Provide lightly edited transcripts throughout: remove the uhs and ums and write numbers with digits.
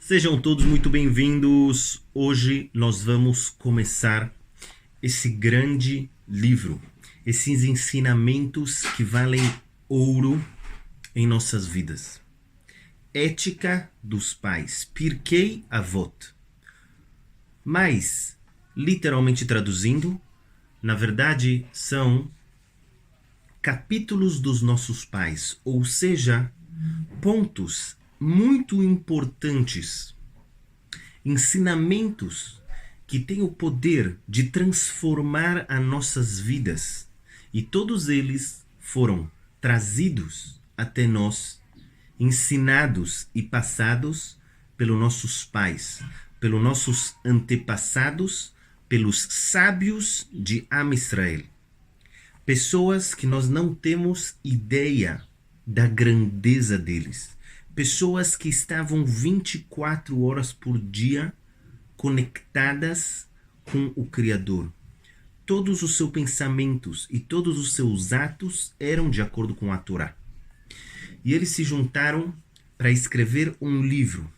Sejam todos muito bem-vindos. Hoje nós vamos começar esse grande livro, esses ensinamentos que valem ouro em nossas vidas. Ética dos pais, Pirkei Avot. Mas, literalmente traduzindo, na verdade são capítulos dos nossos pais, ou seja, pontos muito importantes, ensinamentos que têm o poder de transformar as nossas vidas. E todos eles foram trazidos até nós, ensinados e passados pelos nossos pais, pelos nossos antepassados, pelos sábios de Am Israel. Pessoas que nós não temos ideia da grandeza deles. Pessoas que estavam 24 horas por dia conectadas com o Criador. Todos os seus pensamentos e todos os seus atos eram de acordo com a Torá. E eles se juntaram para escrever um livro.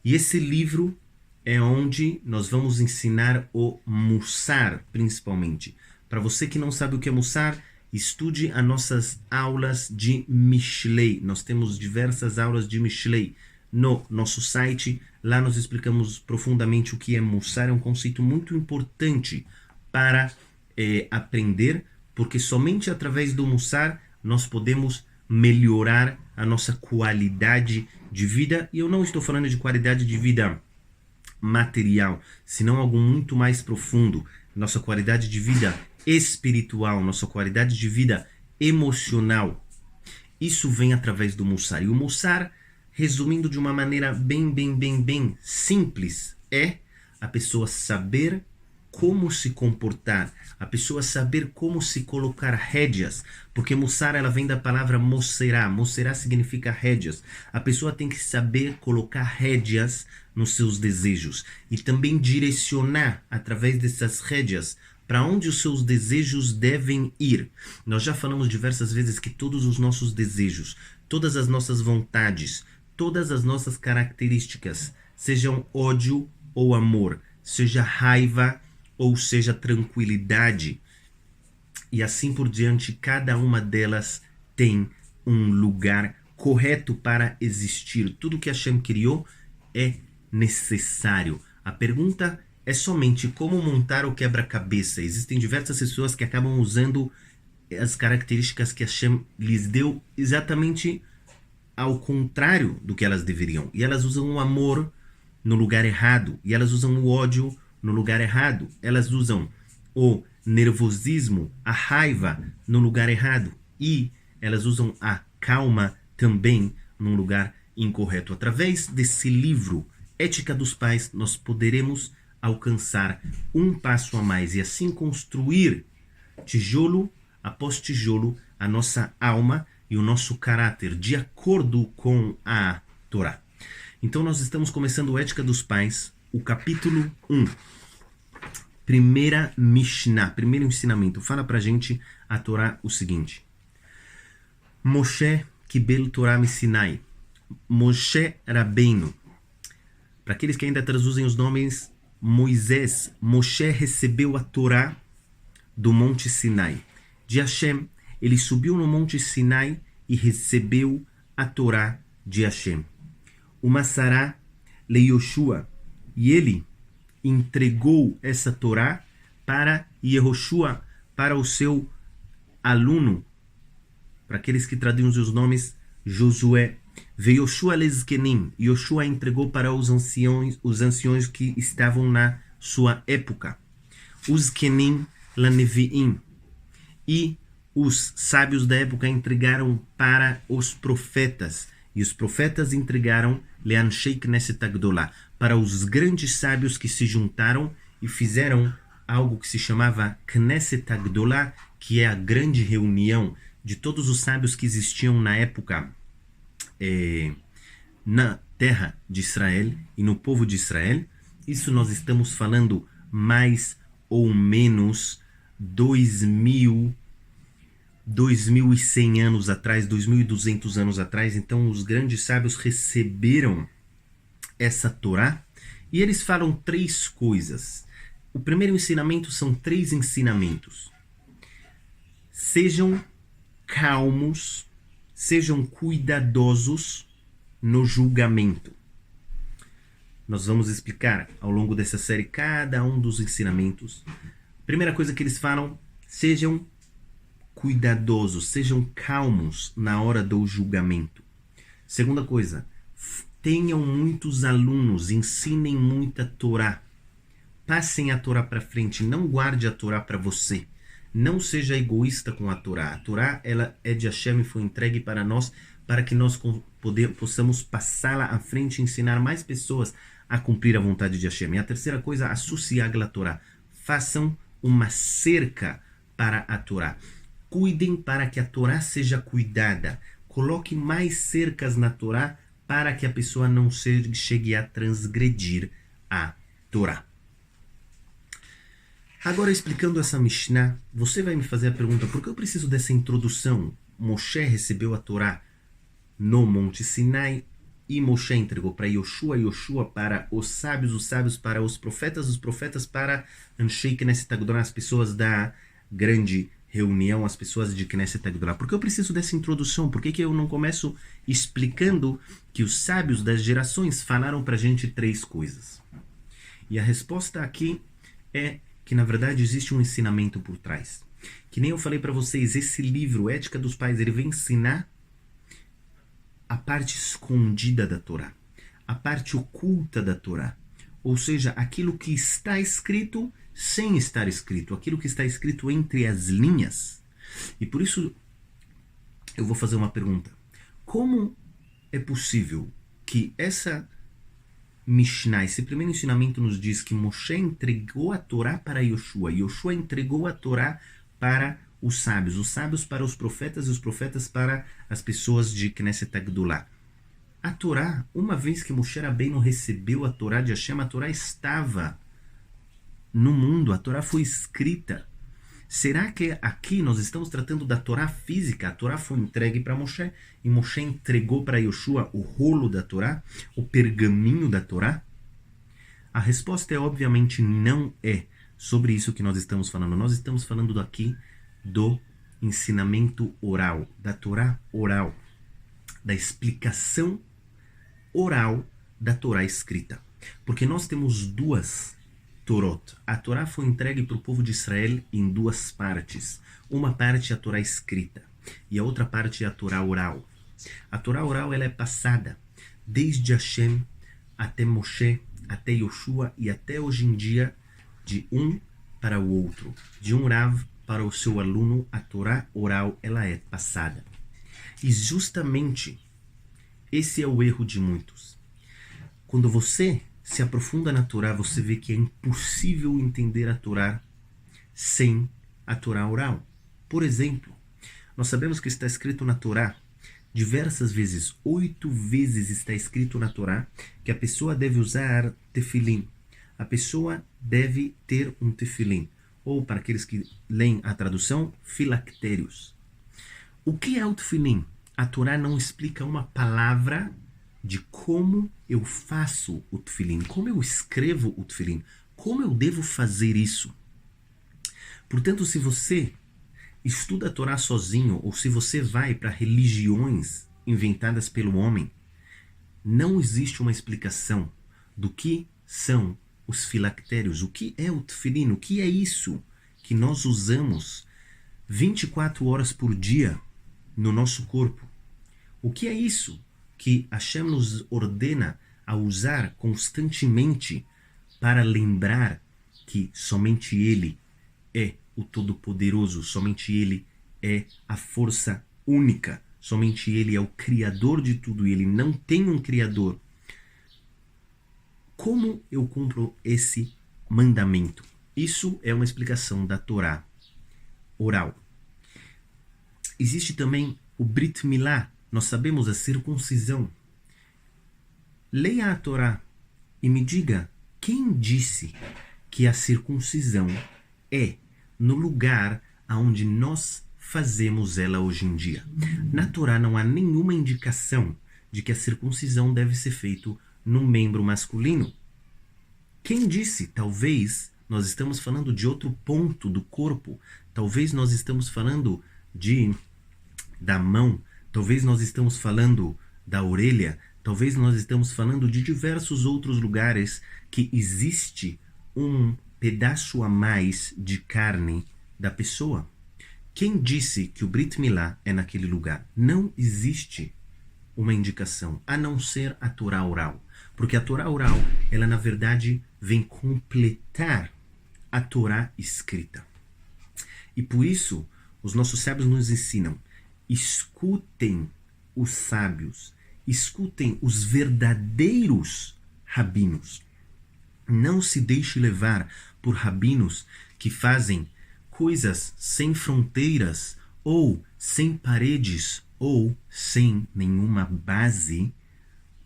E esse livro é onde nós vamos ensinar o Mussar, principalmente. Para você que não sabe o que é Mussar, estude as nossas aulas de Mishlei. Nós temos diversas aulas de Mishlei no nosso site. Lá nós explicamos profundamente o que é Mussar. É um conceito muito importante para aprender, porque somente através do Mussar nós podemos melhorar a nossa qualidade de vida. E eu não estou falando de qualidade de vida material, senão algo muito mais profundo. Nossa qualidade de vida espiritual, nossa qualidade de vida emocional. Isso vem através do Mussar. E o Mussar, resumindo de uma maneira bem simples, é a pessoa saber como se comportar, a pessoa saber como se colocar rédeas, porque Mussar ela vem da palavra Mosserá. Mosserá significa rédeas. A pessoa tem que saber colocar rédeas nos seus desejos e também direcionar através dessas rédeas para onde os seus desejos devem ir. Nós já falamos diversas vezes que todos os nossos desejos, todas as nossas vontades, todas as nossas características, sejam ódio ou amor, seja raiva ou seja tranquilidade, e assim por diante, cada uma delas tem um lugar correto para existir. Tudo que Hashem criou é necessário. A pergunta é somente como montar o quebra-cabeça. Existem diversas pessoas que acabam usando as características que Hashem lhes deu exatamente ao contrário do que elas deveriam. E elas usam o amor no lugar errado. E elas usam o ódio no lugar errado. Elas usam o nervosismo, a raiva no lugar errado. E elas usam a calma também num lugar incorreto. Através desse livro, Ética dos Pais, nós poderemos alcançar um passo a mais e assim construir tijolo após tijolo a nossa alma e o nosso caráter de acordo com a Torá. Então nós estamos começando Ética dos Pais, o capítulo 1. Primeira Mishnah, primeiro ensinamento. Fala pra gente a Torá o seguinte. Moshe Kibel Torah Sinai. Moshe Rabbeinu. Para aqueles que ainda traduzem os nomes, Moisés, Moshe recebeu a Torá do Monte Sinai. De Hashem, ele subiu no Monte Sinai e recebeu a Torá de Hashem. O Massará le Yoshua, e ele entregou essa Torá para Yehoshua, para o seu aluno, para aqueles que traduzem os nomes, Josué. Veioshua lezkenim, Yoshua entregou para os anciões que estavam na sua época. Os kenim laneviim, e os sábios da época entregaram para os profetas, e os profetas entregaram leanshei knesset agdolah, para os grandes sábios que se juntaram e fizeram algo que se chamava Knesset Agdolah, que é a grande reunião de todos os sábios que existiam na época na terra de Israel e no povo de Israel. Isso nós estamos falando mais ou menos 2.100 anos atrás, 2.200 anos atrás. Então os grandes sábios receberam essa Torá e eles falam 3 coisas. O primeiro ensinamento são 3 ensinamentos. Sejam calmos, sejam cuidadosos no julgamento. Nós vamos explicar ao longo dessa série cada um dos ensinamentos. Primeira coisa que eles falam, sejam cuidadosos, sejam calmos na hora do julgamento. Segunda coisa, tenham muitos alunos, ensinem muita Torá. Passem a Torá para frente, não guarde a Torá para você. Não seja egoísta com a Torá. A Torá, ela é de Hashem e foi entregue para nós, para que nós possamos passá-la à frente e ensinar mais pessoas a cumprir a vontade de Hashem. E a terceira coisa, associar a Torá. Façam uma cerca para a Torá. Cuidem para que a Torá seja cuidada. Coloque mais cercas na Torá para que a pessoa não chegue a transgredir a Torá. Agora, explicando essa Mishnah, você vai me fazer a pergunta, por que eu preciso dessa introdução? Moshe recebeu a Torá no Monte Sinai e Moshe entregou para Yoshua, Yoshua para os sábios para os profetas para Anshei Knesset Agdolá, as pessoas da grande reunião, as pessoas de Knesset Agdolá. Por que eu preciso dessa introdução? Por que eu não começo explicando que os sábios das gerações falaram para a gente 3 coisas? E a resposta aqui é que, na verdade, existe um ensinamento por trás. Que nem eu falei para vocês, esse livro, Ética dos Pais, ele vem ensinar a parte escondida da Torá, a parte oculta da Torá. Ou seja, aquilo que está escrito sem estar escrito, aquilo que está escrito entre as linhas. E por isso eu vou fazer uma pergunta. Como é possível que essa Mishnah, esse primeiro ensinamento nos diz que Moshe entregou a Torá para Yoshua, Yoshua entregou a Torá para os sábios para os profetas e os profetas para as pessoas de Knesset Agdolá. A Torá, uma vez que Moshe Rabbeinu recebeu a Torá de Hashem, a Torá estava no mundo, a Torá foi escrita. Será que aqui nós estamos tratando da Torá física? A Torá foi entregue para Moshe e Moshe entregou para Yoshua o rolo da Torá, o pergaminho da Torá? A resposta é obviamente não é sobre isso que nós estamos falando. Nós estamos falando aqui do ensinamento oral, da Torá oral, da explicação oral da Torá escrita. Porque nós temos 2 Torot. A Torá foi entregue para o povo de Israel em 2 partes. Uma parte é a Torá escrita e a outra parte é a Torá oral. A Torá oral, ela é passada desde Hashem até Moshe, até Yoshua e até hoje em dia de um para o outro. De um Rav para o seu aluno, a Torá oral, ela é passada. E justamente esse é o erro de muitos. Quando você se aprofunda na Torá, você vê que é impossível entender a Torá sem a Torá oral. Por exemplo, nós sabemos que está escrito na Torá diversas vezes, 8 vezes está escrito na Torá que a pessoa deve usar tefilim. A pessoa deve ter um tefilim. Ou, para aqueles que leem a tradução, filactérios. O que é o tefilim? A Torá não explica uma palavra de como eu faço o tefilim, como eu escrevo o tefilim, como eu devo fazer isso. Portanto, se você estuda a Torá sozinho, ou se você vai para religiões inventadas pelo homem, não existe uma explicação do que são os filactérios, o que é o tefilim, o que é isso que nós usamos 24 horas por dia no nosso corpo. O que é isso que Hashem nos ordena a usar constantemente para lembrar que somente Ele é o Todo-Poderoso, somente Ele é a força única, somente Ele é o Criador de tudo e Ele não tem um Criador. Como eu cumpro esse mandamento? Isso é uma explicação da Torá oral. Existe também o Brit Milá, nós sabemos a circuncisão. Leia a Torá e me diga quem disse que a circuncisão é no lugar aonde nós fazemos ela hoje em dia. Na Torá não há nenhuma indicação de que a circuncisão deve ser feita no membro masculino. Quem disse? Talvez nós estamos falando de outro ponto do corpo. Talvez nós estamos falando da mão. Talvez nós estamos falando da orelha. Talvez nós estamos falando de diversos outros lugares que existe um pedaço a mais de carne da pessoa. Quem disse que o Brit Milá é naquele lugar? Não existe uma indicação, a não ser a Torá oral. Porque a Torá oral, ela na verdade vem completar a Torá escrita. E por isso, os nossos sábios nos ensinam, escutem os sábios, escutem os verdadeiros rabinos. Não se deixe levar por rabinos que fazem coisas sem fronteiras, ou sem paredes, ou sem nenhuma base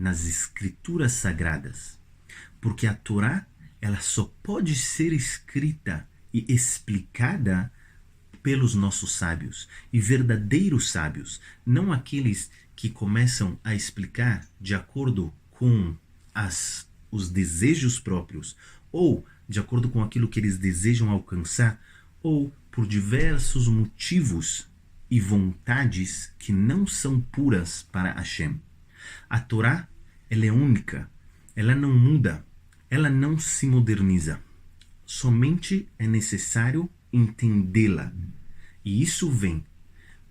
nas escrituras sagradas. Porque a Torá, ela só pode ser escrita e explicada pelos nossos sábios, e verdadeiros sábios, não aqueles que começam a explicar de acordo com os desejos próprios, ou de acordo com aquilo que eles desejam alcançar, ou por diversos motivos e vontades que não são puras para Hashem. A Torá, ela é única, ela não muda, ela não se moderniza. Somente é necessário entendê-la. E isso vem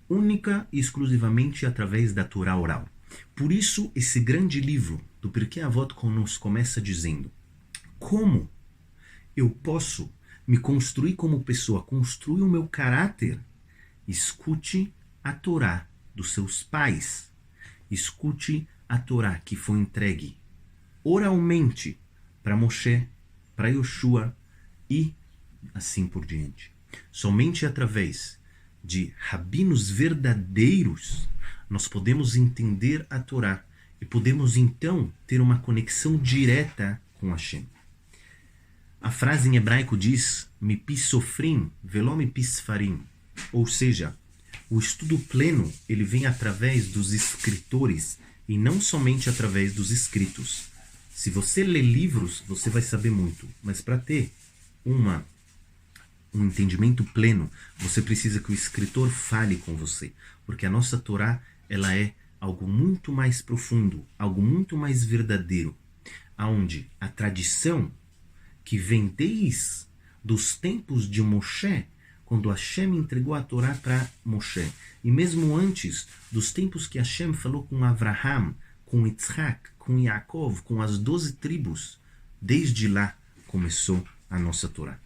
única e exclusivamente através da Torá oral. Por isso, esse grande livro do Pirkei Avot nos começa dizendo: como eu posso me construir como pessoa, construir o meu caráter? Escute a Torá dos seus pais. Escute a Torá que foi entregue oralmente para Moshe, para Yoshua e assim por diante. Somente através de rabinos verdadeiros nós podemos entender a Torá e podemos então ter uma conexão direta com Hashem. A frase em hebraico diz "mipi sofrim velo mipi sfarim", ou seja, o estudo pleno ele vem através dos escritores e não somente através dos escritos. Se você lê livros, você vai saber muito, mas para ter um entendimento pleno, você precisa que o escritor fale com você, porque a nossa Torá ela é algo muito mais profundo, algo muito mais verdadeiro, aonde a tradição que vem desde os tempos de Moshe, quando Hashem entregou a Torá para Moshe, e mesmo antes dos tempos que Hashem falou com Avraham, com Yitzhak, com Yaakov, com as 12 tribos, desde lá começou a nossa Torá.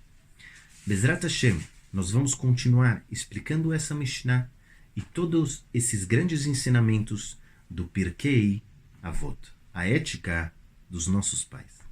Bezrat Hashem, nós vamos continuar explicando essa Mishnah e todos esses grandes ensinamentos do Pirkei Avot, a ética dos nossos pais.